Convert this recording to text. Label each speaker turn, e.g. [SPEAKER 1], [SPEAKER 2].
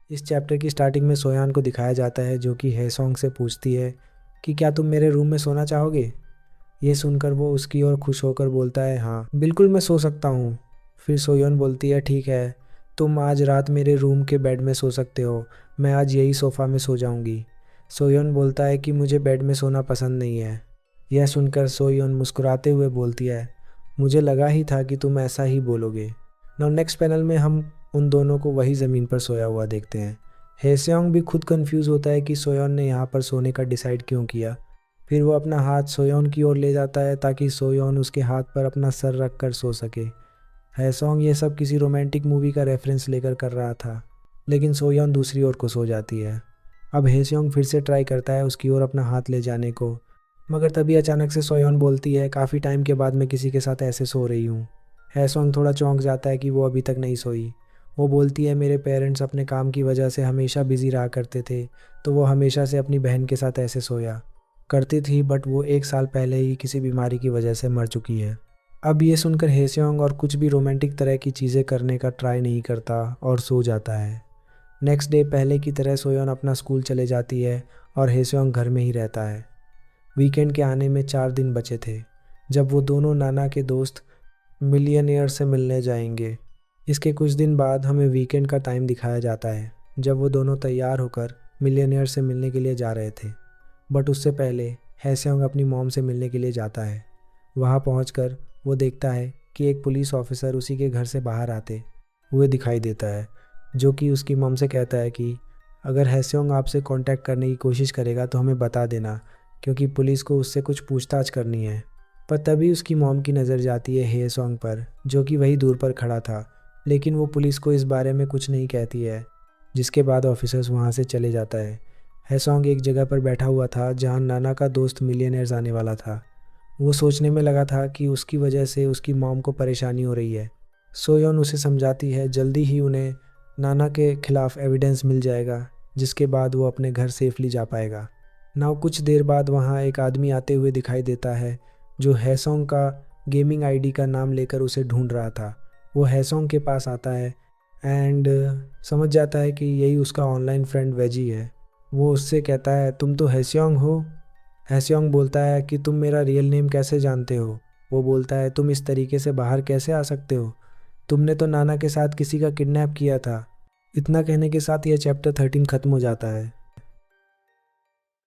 [SPEAKER 1] इस चैप्टर की स्टार्टिंग में सोयान को दिखाया जाता है जो कि हेसोंग से पूछती है कि क्या तुम मेरे रूम में सोना चाहोगे। ये सुनकर वो उसकी ओर खुश होकर बोलता है हाँ बिल्कुल मैं सो सकता हूँ। फिर सोयोन बोलती है ठीक है, तुम आज रात मेरे रूम के बेड में सो सकते हो, मैं आज यही सोफ़ा में सो जाऊँगी। सोयोन बोलता है कि मुझे बेड में सोना पसंद नहीं है। यह सुनकर सोयोन मुस्कुराते हुए बोलती है मुझे लगा ही था कि तुम ऐसा ही बोलोगे। नाउ नेक्स्ट पैनल में हम उन दोनों को वही ज़मीन पर सोया हुआ देखते हैं। हेसेयोंग भी खुद कंफ्यूज होता है कि सोयोन ने यहाँ पर सोने का डिसाइड क्यों किया। फिर वो अपना हाथ सोयोन की ओर ले जाता है ताकि सोयोन उसके हाथ पर अपना सर रख कर सो सके। हेसोंग ये सब किसी रोमांटिक मूवी का रेफरेंस लेकर कर रहा था, लेकिन सोयोन दूसरी ओर को सो जाती है। अब हेसेयोंग फिर से ट्राई करता है उसकी ओर अपना हाथ ले जाने को, मगर तभी अचानक से सोयोन बोलती है काफ़ी टाइम के बाद मैं किसी के साथ ऐसे सो रही हूँ। हेसोंग थोड़ा चौंक जाता है कि वो अभी तक नहीं सोई। वो बोलती है मेरे पेरेंट्स अपने काम की वजह से हमेशा बिजी रहा करते थे, तो वो हमेशा से अपनी बहन के साथ ऐसे सोया करती थी, बट वो 1 साल पहले ही किसी बीमारी की वजह से मर चुकी है। अब ये सुनकर हेसेयोंग और कुछ भी रोमांटिक तरह की चीज़ें करने का ट्राई नहीं करता और सो जाता है। नेक्स्ट डे पहले की तरह सोयोन अपना स्कूल चले जाती है और हेसेयोंग घर में ही रहता है। वीकेंड के आने में 4 दिन बचे थे जब वो दोनों नाना के दोस्त मिलियनेयर से मिलने जाएंगे। इसके कुछ दिन बाद हमें वीकेंड का टाइम दिखाया जाता है जब वो दोनों तैयार होकर मिलियनेयर से मिलने के लिए जा रहे थे। बट उससे पहले हेसेयोंग अपनी मॉम से मिलने के लिए जाता है। वहाँ पहुँचकर वो देखता है कि एक पुलिस ऑफिसर उसी के घर से बाहर आते हुए दिखाई देता है, जो कि उसकी मॉम से कहता है कि अगर हेसेयोंग आपसे कांटेक्ट करने की कोशिश करेगा तो हमें बता देना, क्योंकि पुलिस को उससे कुछ पूछताछ करनी है। पर तभी उसकी मॉम की नज़र जाती है हेसेयोंग पर, जो कि वही दूर पर खड़ा था, लेकिन वो पुलिस को इस बारे में कुछ नहीं कहती है। जिसके बाद ऑफिसर्स वहाँ से चले जाता है। हेसोंग एक जगह पर बैठा हुआ था जहाँ नाना का दोस्त मिलियनेयर्स आने वाला था। वो सोचने में लगा था कि उसकी वजह से उसकी मॉम को परेशानी हो रही है। सोयोन उसे समझाती है जल्दी ही उन्हें नाना के खिलाफ एविडेंस मिल जाएगा, जिसके बाद वो अपने घर सेफली जा पाएगा। नाउ कुछ देर बाद वहाँ एक आदमी आते हुए दिखाई देता है जो हेसोंग का गेमिंग आईडी का नाम लेकर उसे ढूंढ रहा था। वो हेसोंग के पास आता है एंड समझ जाता है कि यही उसका ऑनलाइन फ्रेंड वेजी है। वो उससे कहता है तुम तो हेसेयोंग हो। हेसेयोंग बोलता है कि तुम मेरा रियल नेम कैसे जानते हो। वो बोलता है तुम इस तरीके से बाहर कैसे आ सकते हो, तुमने तो नाना के साथ किसी का किडनैप किया था। इतना कहने के साथ यह चैप्टर 13 ख़त्म हो जाता है।